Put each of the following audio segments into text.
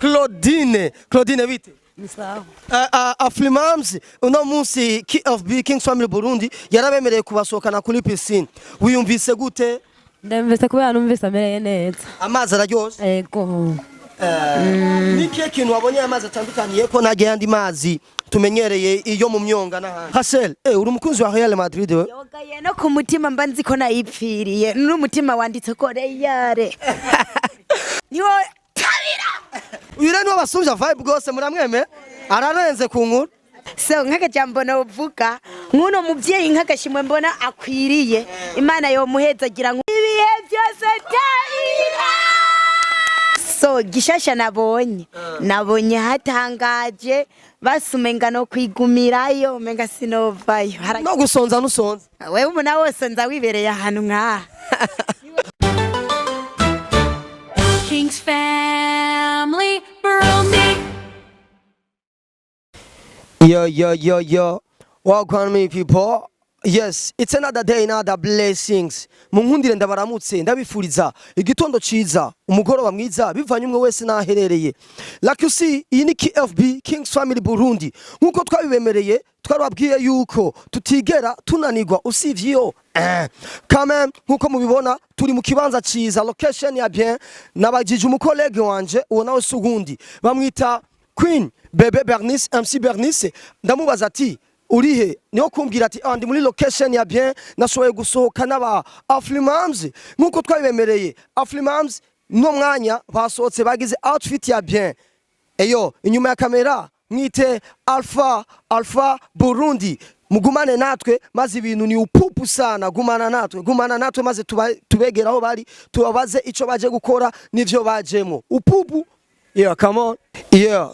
Claudine bite? Misawa. AFRIMAMAS uno munsi KFB Kings Family Burundi yarabemereye kubasohokana kuri piscine. Wiyumvise gute? Ndemvise kubera numvise amereye neza. Amazi araryoshe? Yego. Niki kintu wabonye amazi atandukaniye ko nage yandi mazi tumenyereye iyo mu myonga n'ahandi. Hasel, uri umukunzi wa Real Madrid we? Yogaye no ku mutima mba nzi ko nayipfiriye. N'umutima wanditse ko Real. Niwo tabira. Uyire niwo basumja vibe gose muramweme? Ararenze ku nkuru. So nk'akajambo novuga nk'uno muvyeyi nk'agashimwe mbona akwiriye Imana yo muhezagira ibihe byose tabira. So gishasha nabonye hatangaje basumenga no kwigumirayo menga sinovayo no gusonza nusonza wewe umuna wose nza wibereye ahantu nka Kings Family Burundi. Yo, welcome me people. Yes, it's another day, another blessings. Munkundire ndabaramutse ndabifuriza igitondo ciza, umugoroba mwiza bivanye umwe wese naherereye. Like you see, iyi ni KFB Kings Family Burundi. Nkuko twabibemereye, twarababwiye yuko tutigera tunanirwa usivyo. Quand nkuko mubibona turi mu kibanza ciza, location ya bien, nabajije umukolege wanje uwo nawe sugundi. Bamwita Queen Bebe Bernice, MC Bernice. Ndamubaza ati urihe niyo kumbwira ati ndi muri location ya bien nashoboye gusohoka n'aba AFRIMAMAS nkuko twabibemereye. AFRIMAMAS no mwanya basohotse bagize outfit ya bien. Inyuma ya kamera mwite Alpha Burundi. Mugumane natwe maze ibintu ni upupu sana. Gumana natwe maze tubegera aho bari tubabaze ico baje gukora nivyo bajemo upupu. Come on.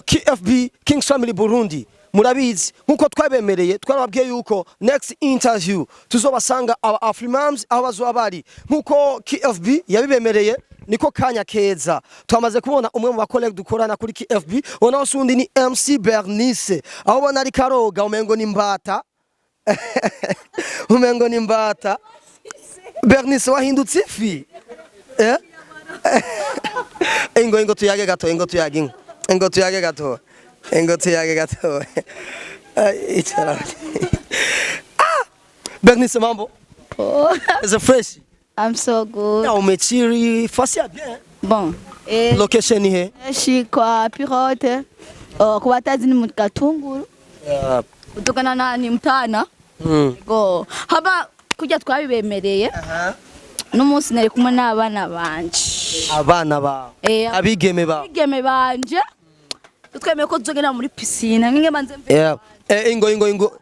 KFB Kings Family Burundi. Murabizi nkuko twabemereye twarababwiye yuko next interview tuzobasanga aba AFRIMAMAS aho bazoba bari nkuko KFB yabibemereye niko kanya keza twamaze kubona umwe mu bakolege dukorana kuri KFB ona usundi ni MC Bernice aho bona ari karoga umengo ni mbata umengo ni mbata Bernice wahindutse ifi Ingo tuyage gato Ingo tuyage gato. Bernice mambo. Is it fresh? I'm so good. Na umechiri fasi ya bien. Bon. Location ni he? Shi kwa pirote. Kwa watazi ni mkatunguru. Kutokana na ni mtana. Go. Haba kujya twabibemereye. N'umunsi nari kumwe n'abana banje. Abana ba. Abigeme banje. Twemeye ko tuzogenda muri piscine nginge manze mbe. Ingo.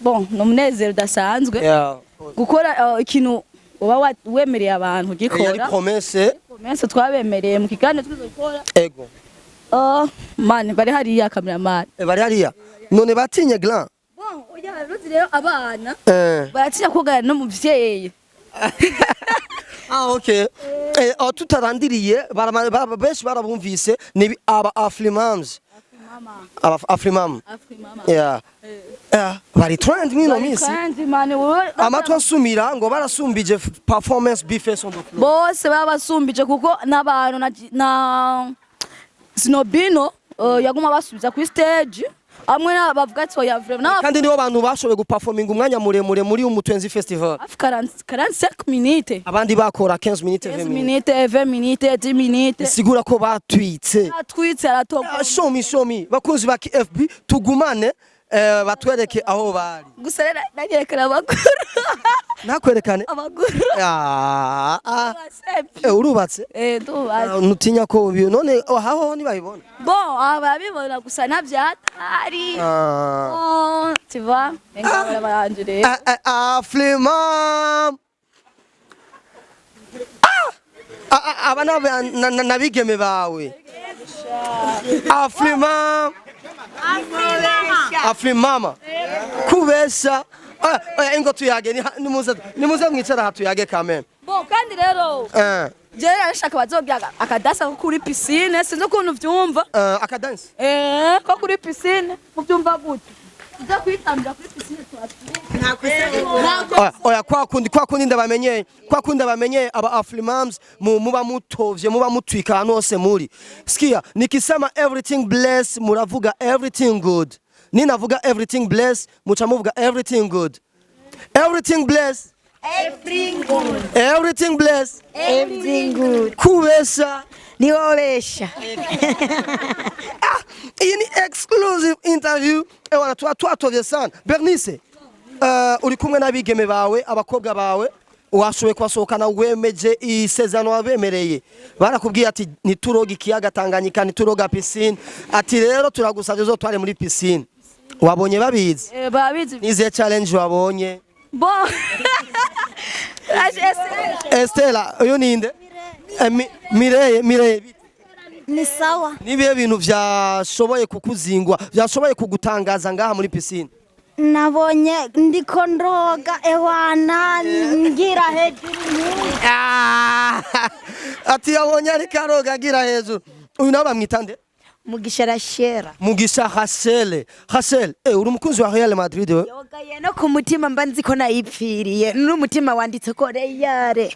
Bon, nomunezero dasanzwe. Gukora ikintu uba wemereye abantu gikora. Promesse twabemereye mu kigane twizokora. Ego. Man bari hariya cameraman. Bari hariya. None batinye grand. Bon, oya ruzi rero abana. Baratinya kugana no muvyeyi. Okay. Tutarandiriye benshi barabumvise ni aba AFRIMAMAS. AFRIMAMAS. Bari trend mwino misi. Amatwa nsumira ngo barasumbije performance bifeso ndo. Bose babasumbije kuko n'abantu na Sinobino yaguma basubiza ku stage. Amwe bavuga ati oya vraiment kandi nibo bantu bashoboye guperforminga umwanya muremure muri Umutwenzi Festival 45 minutes abandi bakora 15 minutes 20 minutes 10 minutes sigura ko batwitse aratogwa show me bakunzi ba KFB tugumane batwereke aho bari gusa nagerekana abaguru nakwerekane abaguru urubatse ndubatse nutinya ko none aho nibayibona bon ababibona gusa navyatari tu vois ngabara baranjire AFRIMAMAS abana nabigeme bawe AFRIMAMAS kubesha ingo tuyage nimuze mwicara hatu yage kameme bon kandi rero je arashaka bazobyaga akadasa kuri piscine sinzo kuntu vyumva akadanse ko kuri piscine muvyumva gute Uza kwitambira kuri piscine Oya kwa kundi ndabamenye aba AFRIMAMS muba mutovye muba mutwika ahantu hose muri. Sikia nikisema everything bless muravuga everything good. Ninavuga everything bless muca muvuga everything good. Everything bless. Everything good. Everything bless. Everything good. Kubesha. Niwolesha. Iyi ni exclusive interview. Ewana twatovye sana. Bernice. Uri kumwe n'abigeme bawe abakobwa bawe washoboye kwasohokana wemeje isezerano wabemereye barakubwiye ati nituroga ikiyaga Tanganyika nituroga piscine ati rero turagusavye zo tware muri piscine wabonye babizi babizi nize challenge wabonye bo Estela uyu ninde Mireye Ni sawa. nibiye bintu vyashoboye kukuzingwa vyashoboye kugutangaza ngaha muri piscine Nabonye ndiko ndoga ewana ngira hejuru. Ati yabonye ari karoga agira hejuru uyu nawe bamwitande Mugisha Rashera. Mugisha Hasele uri umukunzi wa Real Madrid we Yogaye no ku mutima mba nzi ko nayipfiriye n'umutima wanditse ko Real.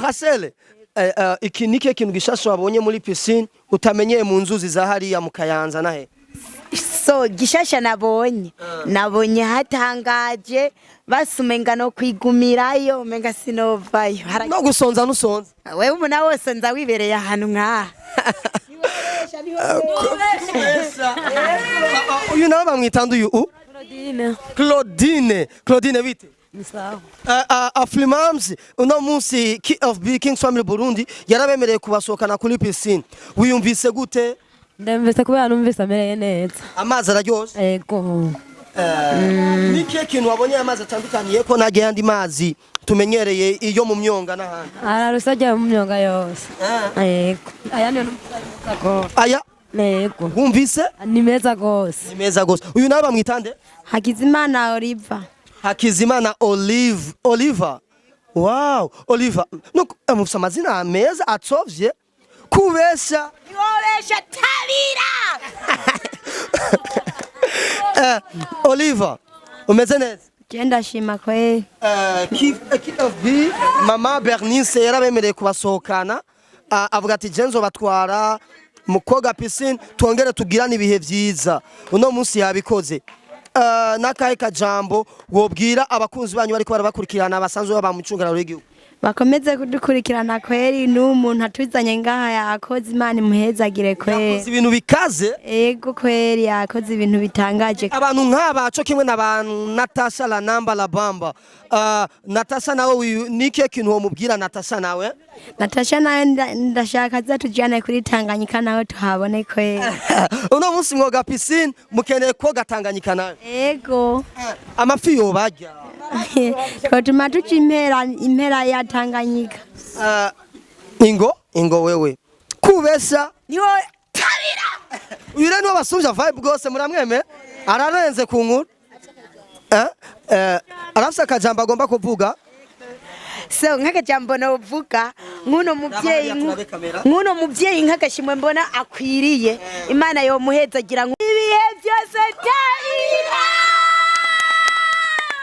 Hasele iki nike kintu gishasho wabonye muri piscine utamenyeye mu nzuzi za hariya mu Kayanza nahe So gishasha nabonye hatangaje basumenga no kwigumirayo menga sinovayo no gusonza nusonza wewe umuna wose nza wibereye ahantu nkaha uyu nawe bamwitanda uyu Claudine bite Sawa. AFRIMAMS uno munsi King's Family Burundi yarabemereye kubasohokana kuri piscine wiyumvise gute Ndemvise kubera numvise amereye neza. amazi araryoshe Yego. nike kintu wabonye amazi atandukaniye ko nage yandi mazi tumenyereye iyo mu myonga n'ahandi Ararusajya mu myonga yose. Yego. Aya ni numvise aya Yego. wumvise Ni meza gose. ni meza gose uyu nawe bamwitande Hakizimana Oliver. Hakizimana Oliver wow Oliver no mufisa amazina meza atsovye kubesha Niwolesha talira. Oliver umeze neza Genda shima kweli. KFB mama Bernice yarabemereye kubasohokana avuga ati jenzo batwara mu koga piscine twongere tugirana ibihe vyiza uno munsi yabikoze nakahe kajambo wobwira abakunzi banyu bariko barabakurikirana basanzwe baba mu cungararo y'igihugu Bakomeze kudukurikirana kweli n'umuntu atuzanye ngaha yakoze Imana imuhezagire kweli. yakoze ibintu bikaze Ego kweli yakoze ibintu bitangaje. abantu nk'aba cyo kimwe n'abantu Natasha la namba la bamba Natasha nawe nike kintu wo mubwira Natasha nawe Natasha nawe ndashaka zatujyane kuri Tanganyika nawe tuhabone kweli. uno munsi mwoga piscine mukeneye koga Tanganyika nawe Ego. amafi yo bajya Twatuma tuci impera ya Tanganyika. ingo wewe kubesha Niwo tabira. uyu rero basumja vibe gose muramweme ararenze ku nkuru arafise akajambo agomba kuvuga So nk'akajambo novuga nk'uno muvyeyi nk'agashimwe mbona akwiriye Imana yo muhezagira ibihe byose tabira.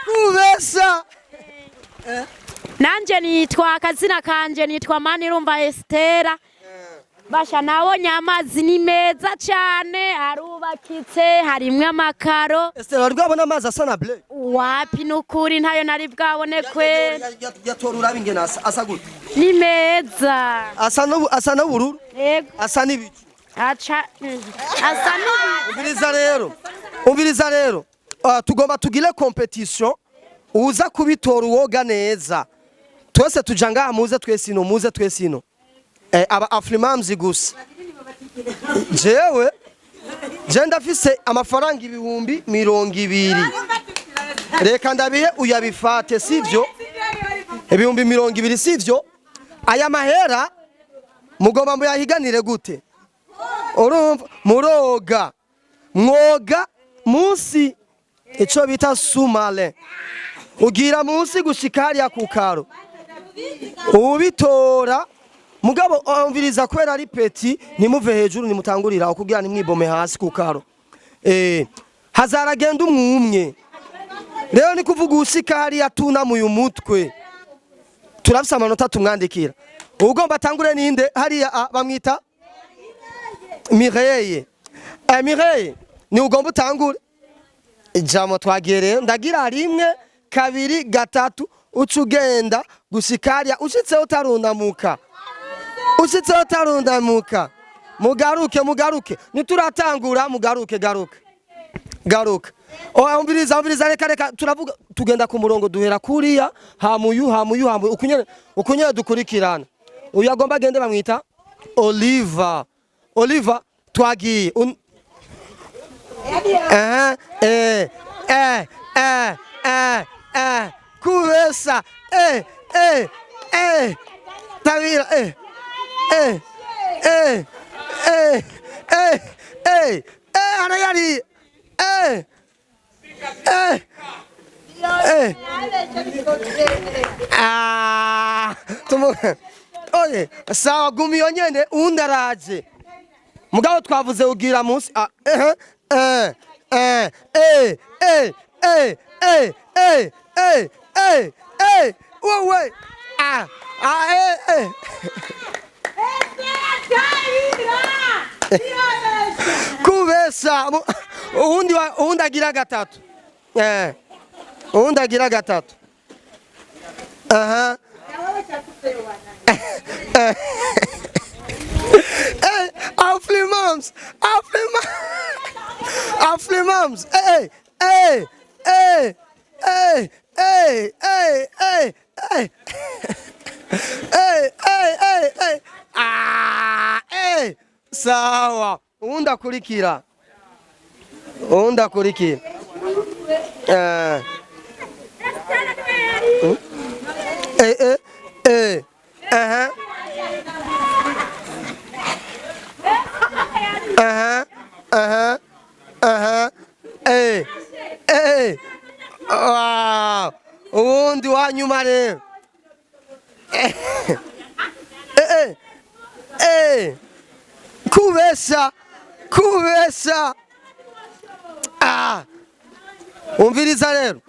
kubesha Nanje nitwa akazina kanje nitwa Manirumva Estera. Basha nabonye amazi ni meza cyane arubakitse harimwe amakaro. Esther wari bwabona amazi asa na bleu Wapi nukuri ntayo nari bwabone kwe. yatora urabe ingene asa gute Ni meza. asa n'ubururu Yego. asa n'ibicu Acha asa nubu. umviriza rero tugomba tugire competition uza kubitora uwoga neza twese tuja ngaha muze twese ino aba AFRIMAMS gusa jewe ndafise amafaranga 200,000 reka ndabihe uyabifate sivyo 200,000 sivyo aya mahera mugomba muyahiganire gute urumva mwoga munsi ico bita sumale ugira munsi gushika hariya ku karo ubitora mugabo umviriza kwera ari peti nimuve hejuru nimutangurira kugira nimwibome hasi ku karo hazaragenda umwe rero ni kuvuga usika hariya tunamuye umutwe turafise amanota tumwandikira ugomba tangure ninde hariya bamwita Mireille Mireille ni ugomba utangure ijambo twagiye rero ndagira rimwe kabiri gatatu ucugenda gushikaria ushitse utarundamuka mugaruke nituratangura mugaruke garuka umviriza reka turavuga tugenda ku murongo duhera kuriya hamuyu ukunyere dukurikirana uyu agomba agende bamwita Oliva twagiye kubesa tabira arayari oye sawa gumiyo nyene undaraje mugabo twavuze ugira munsi wowe kubesa uwundi agira gatatu AFRIMAMAS sawa undakurikira uwundi wanyuma rero kubesa umviriza rero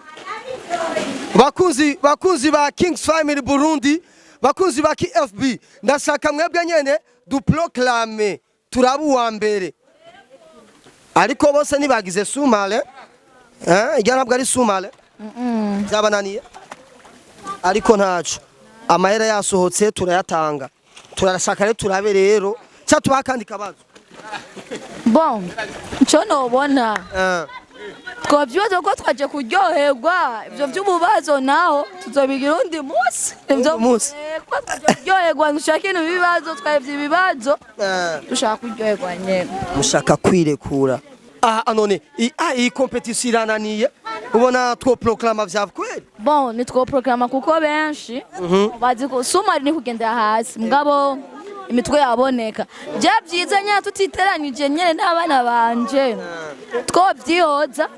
bakuzi ba Kings Family Burundi bakuzi ba KFB ndashaka mwebwe nyene duproclame turabu wa mbere ariko bose nibagize sumale ntabwo ari sumale zabananiye ariko ntacu amahera yasohotse turayatanga turashaka rero turabe rero cya tuba kandi kabazo bon cyo nobona twabyibaza ko twaje kuryoherwa ibyo by'ububazo naho tuzobigira undi munsi ibyo munsi kuryoherwa dushaka ibintu bibazo twabye ibibazo dushaka kuryoherwa nyene mushaka kwirekura none iyi competition irananiye ubona two proclama vya kweli bon ni two proclama kuko benshi bazi ko sumari ni kugenda hasi mugabo imitwe yaboneka je byiza nya tutiteranije nyene n'abana banje twobyihoza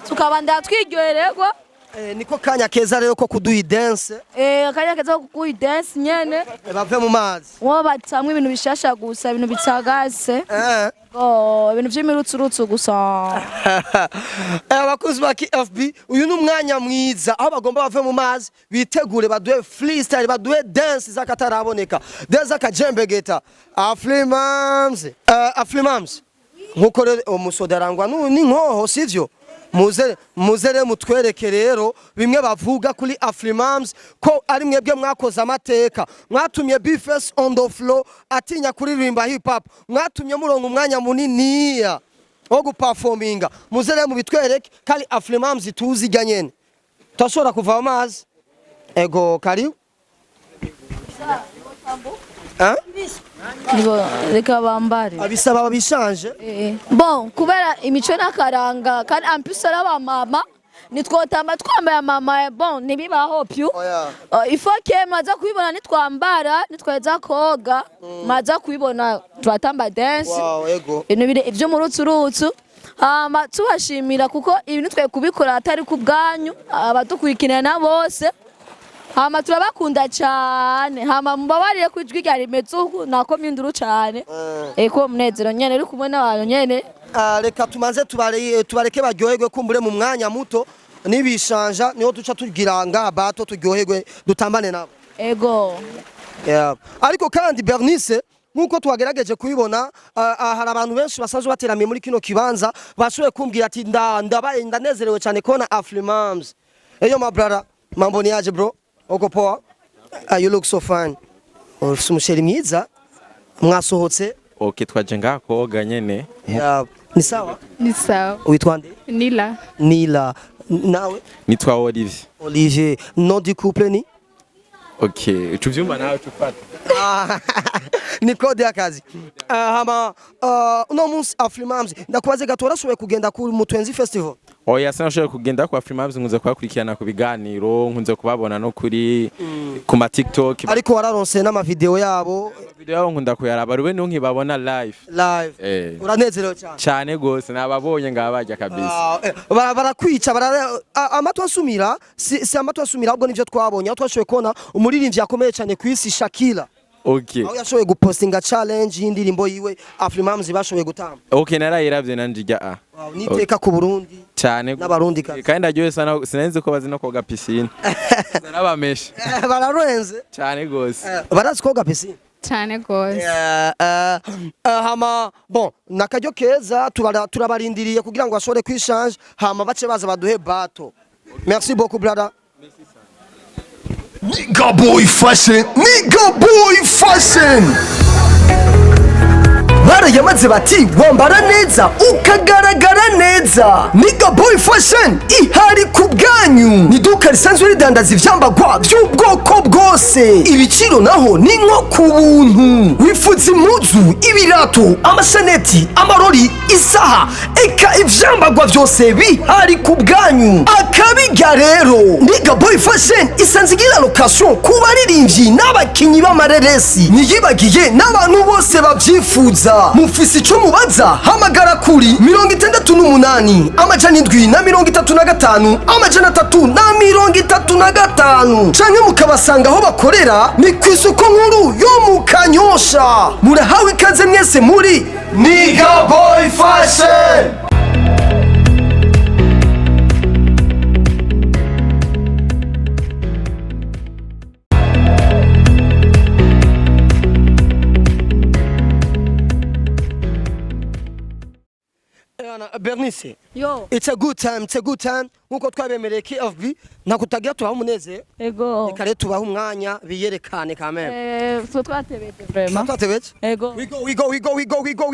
tukabanda twiryohererwa niko kanya keza rero ko kuduha dance kanya keza ko kuduha dance nyene bave mu mazi wo batamwe ibintu bishasha gusa ibintu bitsagase ibintu by'imirutsurutsu gusa abakuzi ba KFB uyu numwanya mwiza aho bagomba bave mu mazi bitegure baduhe freestyle baduhe dance zakataraboneka deza kajembegeta AFRIMAMAS nkuko rero umusodarangwa n'inkoho sivyo muzere mutwereke rero bimwe bavuga kuri AFRIMAMAS ko ari mwebwe mwakoze amateka mwatumye bafise on the floor atinya kuririmba hip hop mwatumye murongo umwanya muniniya wo guperforminga muzere mubitwereke kali AFRIMAMAS tuziga nyene tashobora kuva amazi ego kari reka bambare abisaba babishanje bon kubera imico n'akaranga kandi ampusara ba mama nitwotamba twambaye mama bon nibibaho pyu ifoke maza kubibona nitwambara nitweza koga maza kubibona turatamba dance ibyo murutsurutsu tubashimira kuko ibintu twe kubikora atari ku bwanyu abadukurikirana bose hama turabakunda cyane hama mubabarire ku ijwi rya rimetsuku nako minduru cyane eko munezero nyene uri kumwe n'abantu nyene reka tumanze tubareke baryoherwe kumbure mu mwanya muto nibishanja niho duca tugiranga bato turyoherwe dutambane nabo ego ariko kandi Bernice nkuko twagerageje kubibona hari abantu benshi basanzwe bateramiye muri kino kibanza bashoboye kumbwira ati ndabaye ndanezerewe cyane kona AFRIMAMAS. Eyo my brother, mambo ni aje bro? Uko poa? You look so fine. Ufite umusheri mwiza mwasohotse. Okay, twaje ngakoga nyene. Ni sawa? Ni sawa. Uitwa nde? Nila. Nila. Nawe? Nitwa Olivier. Olivier. Nom du couple ni? Okay, uchuvyumba nawe tupata. Ni kode y'akazi. Hama uno munsi AFRIMAMAS ndakubaze gato warashoboye kugenda ku Mutwenzi Festival? Oya sinashoboye kugenda ku AFRIMAMAS nkunze kubakurikirana ku biganiro nkunze kubabona no kuri ku ma TikTok. Ariko wararonse n'ama video yabo. Video yabo nkunda kuyaraba rube no nkibabona live. Uranezerewe cyane. Cyane gose nababonye ngabajya kabisa. Barakwica amatwa asumira si amatwa asumira ahubwo nivyo twabonye aho twashoboye kona umuririmbyi yakomeye cyane ku isi Shakira. Okay. Aho yashoboye gupostinga challenge y'indirimbo yiwe AFRIMAMAS bashoboye gutamba. Okay, narayiravye nanjija niteka ku Burundi cyane n'abarundi kandi ndaryoye sana sinenze ko bazi no koga piscine. Narabamesha. Bararenze cyane gose. Barazi koga piscine. Cyane gose. Hama bon nakaryo keza turabarindiriye kugira ngo ashobore kwishanje hama bace baza baduhe bato. Merci beaucoup brother. Nigga boy fashion, nigga boy fashion. Barayamaze bati wambara neza ukagaragara neza. Nigga boy fashion ihari ku bwanyu. Ni duka risanzwe ridandaza ivyambagwa by'ubwoko bwose. Ibiciro naho ni nko ku buntu. Wifuza impuzu, ibirato, amashaneti, amarori, isaha, eka ivyambagwa byose bihari ku bwanyu. Akabiga rero Nigga boy fashion isanzwe igira location ku baririmbyi n'abakinyi b'amareresi. Niyibagiye n'abantu bose babyifuza. Mufisi ico mubaza hamagara kuri 68 amajana 735 amajana 335 canke mukabasanga aho bakorera ni kw'isoko nkuru yo mu Kanyosha. Murahawe ikaze mwese muri Nigga boy fashion. Bernice, yo it's a good time, nkuko twabemereye KFB nakutagira tubaho umunezero. ego Reka rero tubaho umwanya biyerekane kamera. so twatebeje vraiment Twatebetse? ego We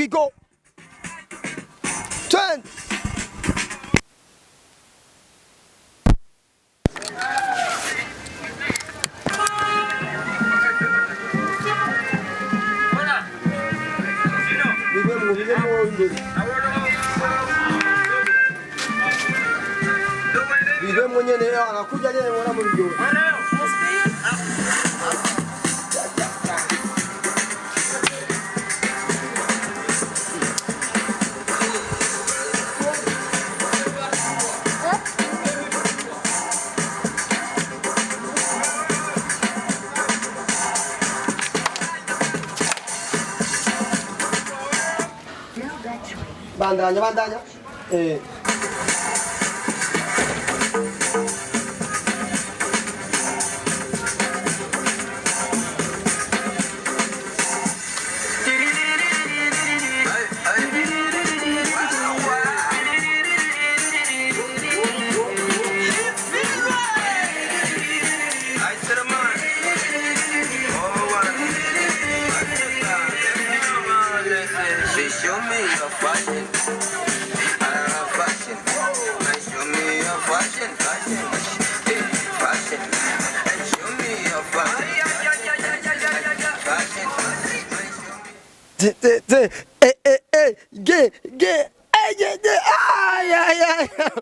go. Turn. Vivemo nyene anakuja nyene mwana mlijo. Bandanya.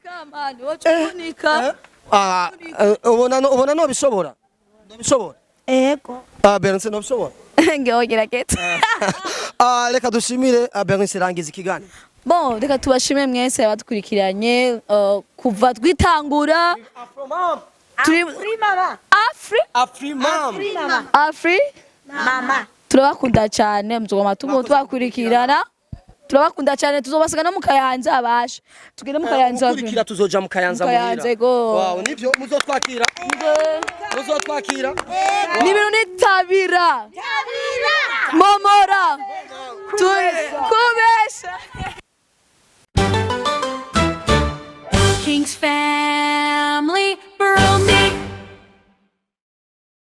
kamani wocunika ubona no bishobora Ego. Bernice no bishobora ngeogera keto reka dushimire Bernice rangiza ikigani. bon reka tubashime mwese abadukurikiranye kuva twitangura turi Afri mama turabakunda cyane muzogoma tubakurikirana turabakunda cyane tuzobasiga no mu Kayanza abasha tugire mu Kayanza gukurikira tuzoja mu Kayanza muhira go wow nivyo muzotwakira ni ibintu nitabira